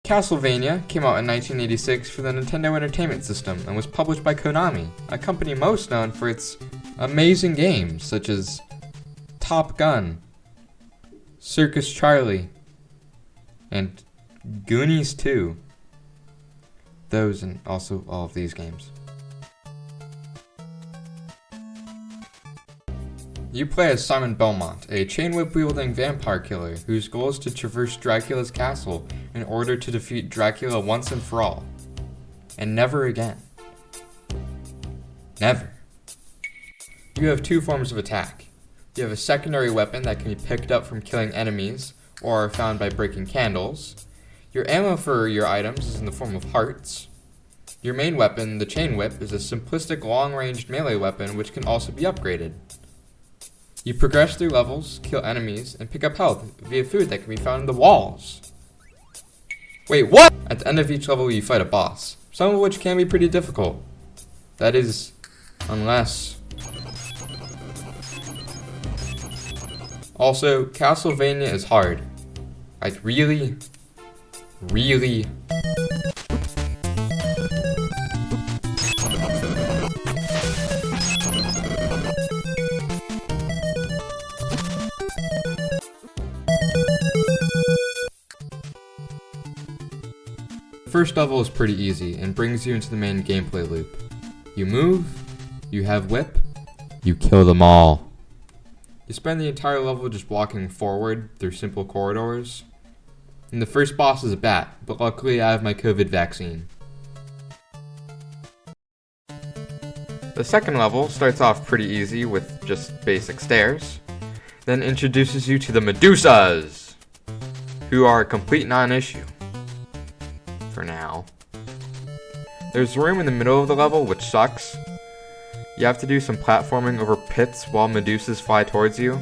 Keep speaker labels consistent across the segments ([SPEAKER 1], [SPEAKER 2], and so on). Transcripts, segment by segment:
[SPEAKER 1] Castlevania came out in 1986 for the Nintendo Entertainment System and was published by Konami, a company most known for its amazing games such as Top Gun, Circus Charlie, and Goonies 2. Those and also all of these games. You play as Simon Belmont, a chain whip-wielding vampire killer whose goal is to traverse Dracula's castle in order to defeat Dracula once and for all. And never again. Never. You have two forms of attack. You have a secondary weapon that can be picked up from killing enemies or found by breaking candles. Your ammo for your items is in the form of hearts. Your main weapon, the chain whip, is a simplistic long-ranged melee weapon which can also be upgraded. You progress through levels, kill enemies, and pick up health via food that can be found in the walls. Wait, what? At the end of each level you fight a boss, some of which can be pretty difficult. That is, unless... Also, Castlevania is hard. Like, really? The first level is pretty easy and brings you into the main gameplay loop. You move, you have whip, you kill them all. You spend the entire level just walking forward through simple corridors. And the first boss is a bat, but luckily I have my COVID vaccine. The second level starts off pretty easy with just basic stairs, then introduces you to the Medusas, who are a complete non-issue. For now. There's room in the middle of the level, which sucks. You have to do some platforming over pits while Medusas fly towards you.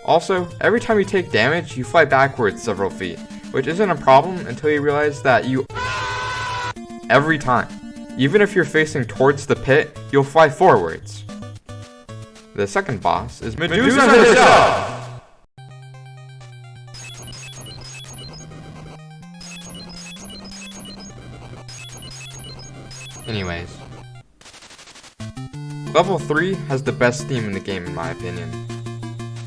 [SPEAKER 1] Also, every time you take damage, you fly backwards several feet, which isn't a problem until you realize that every time. Even if you're facing towards the pit, you'll fly forwards. The second boss is Medusa herself! Anyways, Level 3 has the best theme in the game in my opinion.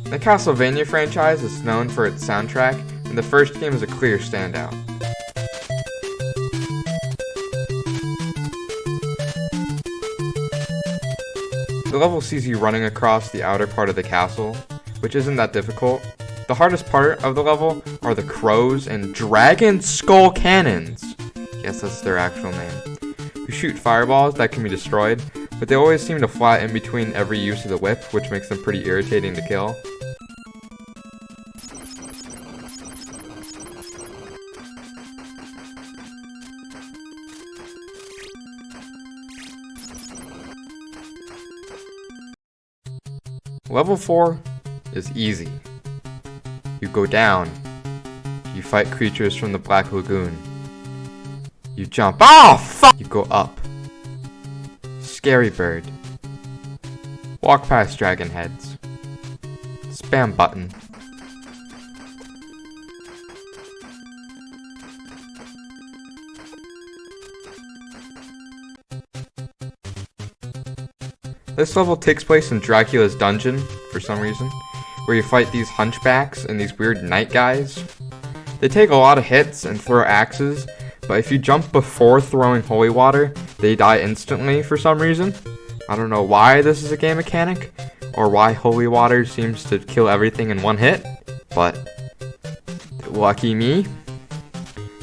[SPEAKER 1] The Castlevania franchise is known for its soundtrack, and the first game is a clear standout. The level sees you running across the outer part of the castle, which isn't that difficult. The hardest part of the level are the crows and dragon skull cannons. Yes, that's their actual name. Who shoot fireballs that can be destroyed, but they always seem to fly in between every use of the whip, which makes them pretty irritating to kill. Level 4 is easy. You go down. You fight creatures from the Black Lagoon. You jump. Oh, fuck! You go up. Scary bird. Walk past dragon heads. Spam button. This level takes place in Dracula's dungeon, for some reason, where you fight these hunchbacks and these weird night guys. They take a lot of hits and throw axes, but if you jump before throwing holy water, they die instantly for some reason. I don't know why this is a game mechanic, or why holy water seems to kill everything in one hit, but lucky me.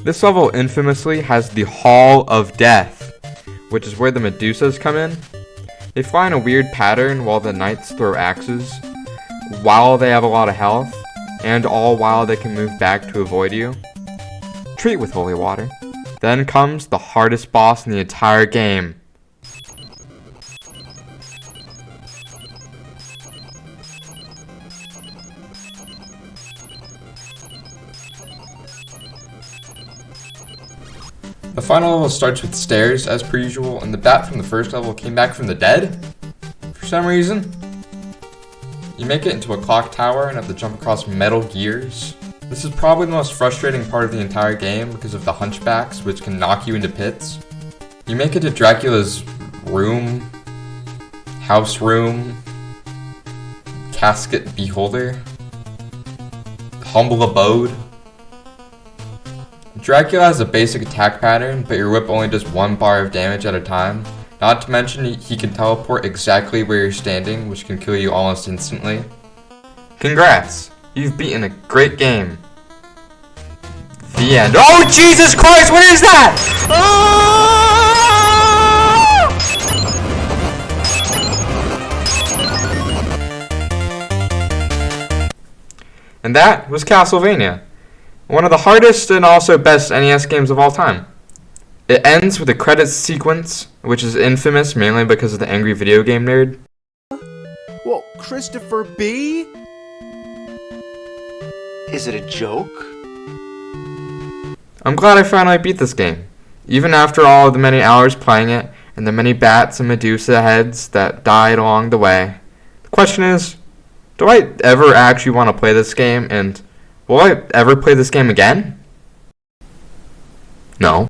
[SPEAKER 1] This level infamously has the Hall of Death, which is where the Medusas come in. They fly in a weird pattern while the knights throw axes, while they have a lot of health, and all while they can move back to avoid you. Treat with holy water. Then comes the hardest boss in the entire game. The final level starts with stairs as per usual, and the bat from the first level came back from the dead for some reason. You make it into a clock tower and have to jump across metal gears. This is probably the most frustrating part of the entire game because of the hunchbacks, which can knock you into pits. You make it to Dracula's room, house room, casket beholder, humble abode. Dracula has a basic attack pattern, but your whip only does 1 bar of damage at a time. Not to mention he can teleport exactly where you're standing, which can kill you almost instantly. Congrats! You've beaten a great game. The end. Oh, Jesus Christ, what is that? And that was Castlevania, one of the hardest and also best NES games of all time. It ends with a credits sequence, which is infamous mainly because of the angry video game nerd.
[SPEAKER 2] Whoa, Christopher B? Is it a joke?
[SPEAKER 1] I'm glad I finally beat this game, even after all of the many hours playing it and the many bats and Medusa heads that died along the way. The question is, do I ever actually want to play this game, and will I ever play this game again? No.